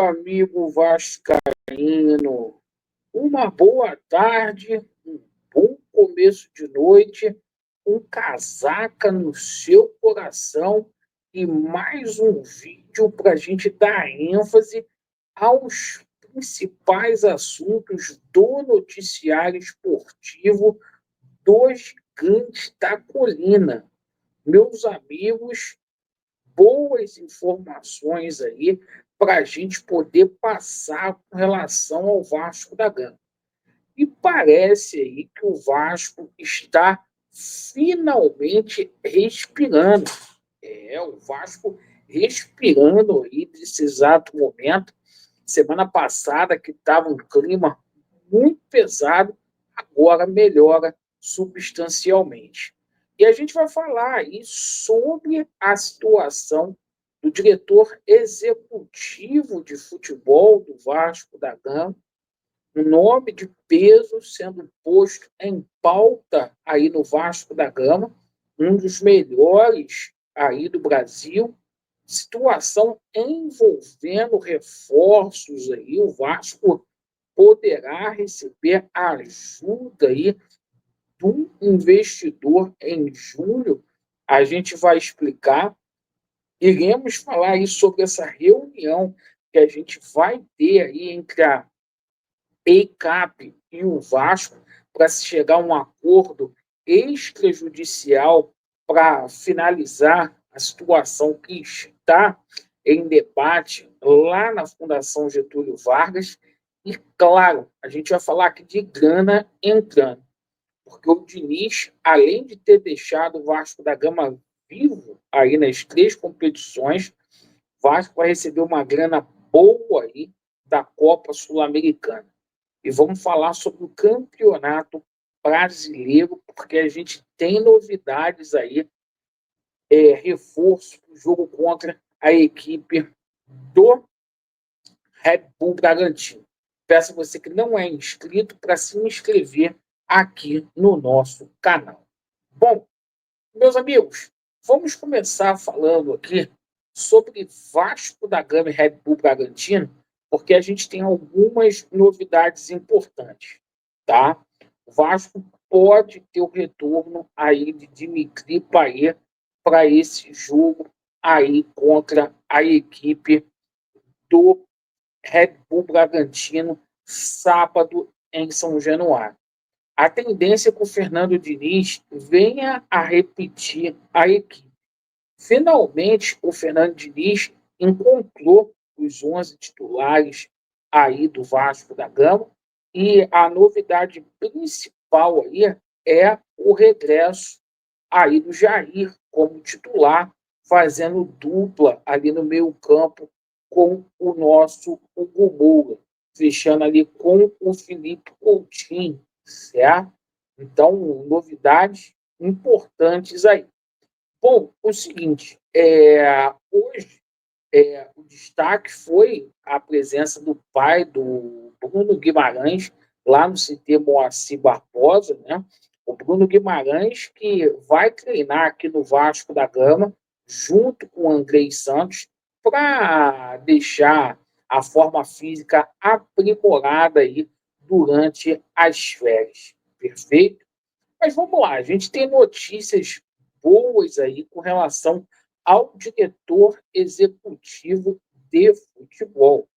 amigo vascaíno, uma boa tarde, um bom começo de noite, um casaca no seu coração e mais um vídeo para a gente dar ênfase aos principais assuntos do noticiário esportivo dos Gigantes da Colina. Meus amigos, boas informações aí para a gente poder passar com relação ao Vasco da Gama. E parece aí que o Vasco está finalmente respirando. O Vasco respirando aí nesse exato momento. Semana passada que estava um clima muito pesado, agora melhora substancialmente. E a gente vai falar aí sobre a situação do diretor executivo de futebol do Vasco da Gama, um nome de peso sendo posto em pauta aí no Vasco da Gama, um dos melhores aí do Brasil, situação envolvendo reforços aí, o Vasco poderá receber ajuda aí de um investidor em julho. A gente vai explicar. Iremos falar aí sobre essa reunião que a gente vai ter aí entre a EICAP e o Vasco para se chegar a um acordo extrajudicial para finalizar a situação que está em debate lá na Fundação Getúlio Vargas. E, claro, a gente vai falar aqui de grana entrando, porque o Diniz, além de ter deixado o Vasco da Gama vivo aí nas 3 competições, o Vasco vai receber uma grana boa aí da Copa Sul-Americana. E vamos falar sobre o Campeonato Brasileiro, porque a gente tem novidades aí, reforço para o jogo contra a equipe do Red Bull Bragantino. Peço a você que não é inscrito para se inscrever aqui no nosso canal. Bom, meus amigos, vamos começar falando aqui sobre Vasco da Gama e Red Bull Bragantino, porque a gente tem algumas novidades importantes, tá? O Vasco pode ter o retorno aí de Dimitri Payet para esse jogo aí contra a equipe do Red Bull Bragantino, sábado em São Januário. A tendência é que o Fernando Diniz venha a repetir a equipe. Finalmente, o Fernando Diniz encontrou os 11 titulares aí do Vasco da Gama e a novidade principal aí é o regresso aí do Jair como titular, fazendo dupla ali no meio-campo com o nosso Hugo Moura, fechando ali com o Felipe Coutinho, certo? Então, novidades importantes aí. Bom, o seguinte, hoje o destaque foi a presença do pai do Bruno Guimarães lá no CT Moacir Barbosa, né? O Bruno Guimarães que vai treinar aqui no Vasco da Gama, junto com o Andrei Santos, para deixar a forma física aprimorada aí durante as férias. Perfeito? Mas vamos lá, a gente tem notícias boas aí com relação ao diretor executivo de futebol.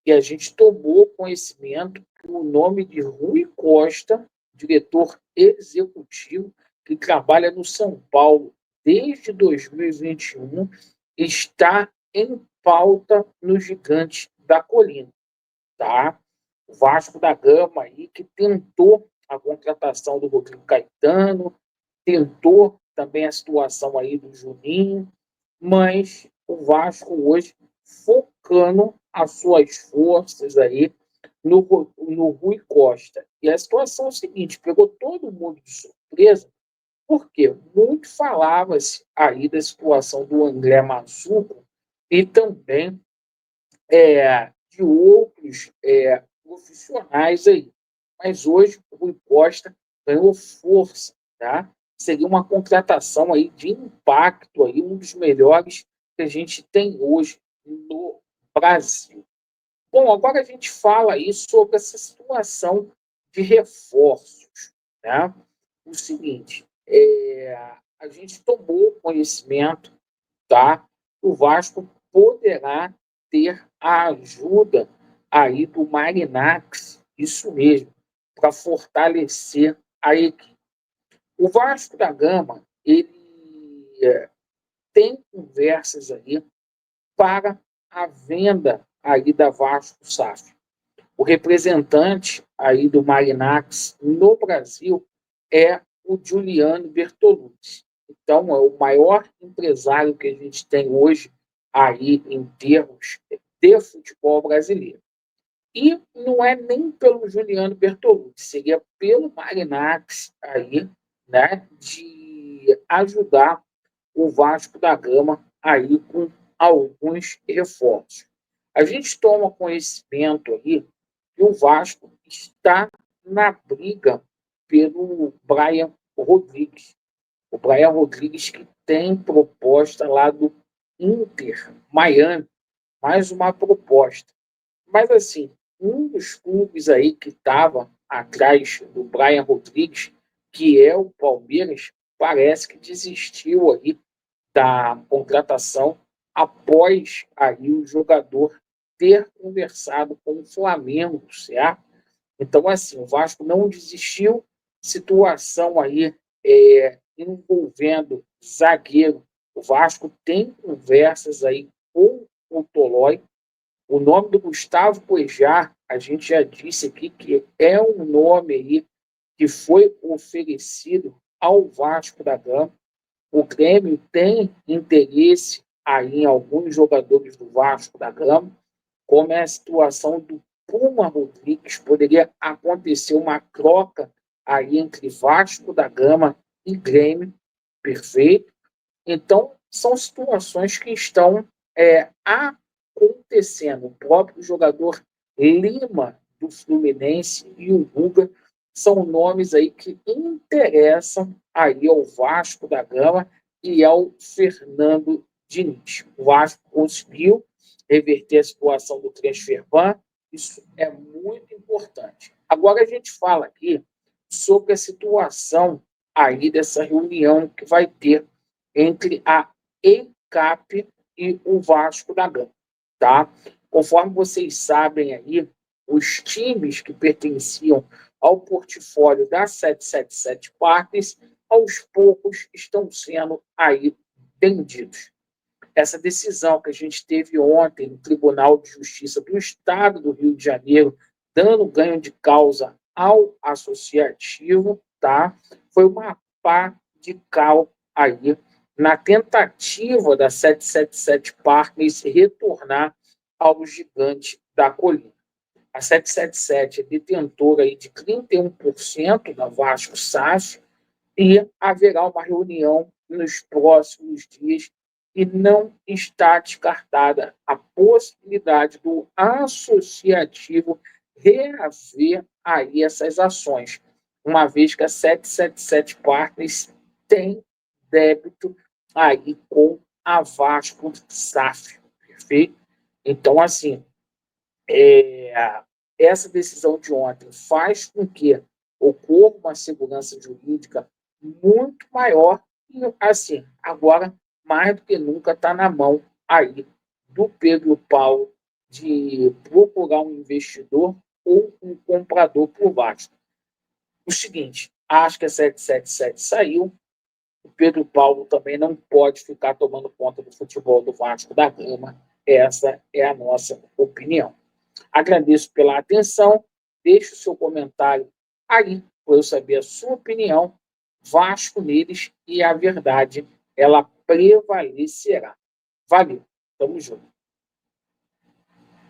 E a gente tomou conhecimento que o nome de Rui Costa, diretor executivo, que trabalha no São Paulo desde 2021, está em pauta no Gigante da Colina. Tá? O Vasco da Gama aí que tentou a contratação do Rodrigo Caetano, tentou também a situação aí do Juninho, mas o Vasco hoje focando as suas forças aí no Rui Costa. E a situação é a seguinte, pegou todo mundo de surpresa, porque muito falava-se aí da situação do André Massuco e também de outros profissionais aí. Mas hoje o Rui Costa ganhou força, tá? Seria uma contratação aí de impacto, aí, um dos melhores que a gente tem hoje no Brasil. Bom, agora a gente fala aí sobre essa situação de reforços, né? O seguinte, a gente tomou conhecimento, tá? O Vasco poderá ter a ajuda aí do Marinax, isso mesmo, para fortalecer a equipe. O Vasco da Gama, ele tem conversas aí para a venda aí da Vasco SAF. O representante aí do Marinax no Brasil é o Giuliano Bertolucci. Então, é o maior empresário que a gente tem hoje aí em termos de futebol brasileiro. E não é nem pelo Juliano Bertolucci, seria pelo Marinax aí, né, de ajudar o Vasco da Gama aí com alguns reforços. A gente toma conhecimento aí que o Vasco está na briga pelo Brian Rodrigues. O Brian Rodrigues que tem proposta lá do Inter Miami, mais uma proposta. Mas assim, um dos clubes aí que estava atrás do Brian Rodrigues, que é o Palmeiras, parece que desistiu aí da contratação após aí o jogador ter conversado com o Flamengo, certo? Então, assim, o Vasco não desistiu, situação aí envolvendo zagueiro. O Vasco tem conversas aí com o Tolói. O nome do Gustavo Cuejá, a gente já disse aqui que é um nome aí que foi oferecido ao Vasco da Gama. O Grêmio tem interesse aí em alguns jogadores do Vasco da Gama, como é a situação do Puma Rodrigues. Poderia acontecer uma troca aí entre Vasco da Gama e Grêmio, perfeito. Então, são situações que estão acontecendo. O próprio jogador Lima, do Fluminense, e o Guga são nomes aí que interessam aí ao Vasco da Gama e ao Fernando Diniz. O Vasco conseguiu reverter a situação do transfer ban, isso é muito importante. Agora a gente fala aqui sobre a situação aí dessa reunião que vai ter entre a ECAP e o Vasco da Gama, tá? Conforme vocês sabem aí, os times que pertenciam ao portfólio da 777 Partners, aos poucos estão sendo aí vendidos. Essa decisão que a gente teve ontem no Tribunal de Justiça do Estado do Rio de Janeiro, dando ganho de causa ao associativo, tá? Foi uma pá de cal aí na tentativa da 777 Partners retornar ao gigante da colina. A 777 é detentora aí de 31% da Vasco SAF e haverá uma reunião nos próximos dias e não está descartada a possibilidade do associativo reaver aí essas ações, uma vez que a 777 Partners tem débito aí com a Vasco SAF, perfeito? Então, assim, essa decisão de ontem faz com que ocorra uma segurança jurídica muito maior e, assim, agora, mais do que nunca, está na mão aí do Pedro Paulo de procurar um investidor ou um comprador por Vasco. O seguinte, acho que a 777 saiu, o Pedro Paulo também não pode ficar tomando conta do futebol do Vasco da Gama. Essa é a nossa opinião. Agradeço pela atenção. Deixe o seu comentário aí, para eu saber a sua opinião. Vasco neles e a verdade, ela prevalecerá. Valeu. Tamo junto.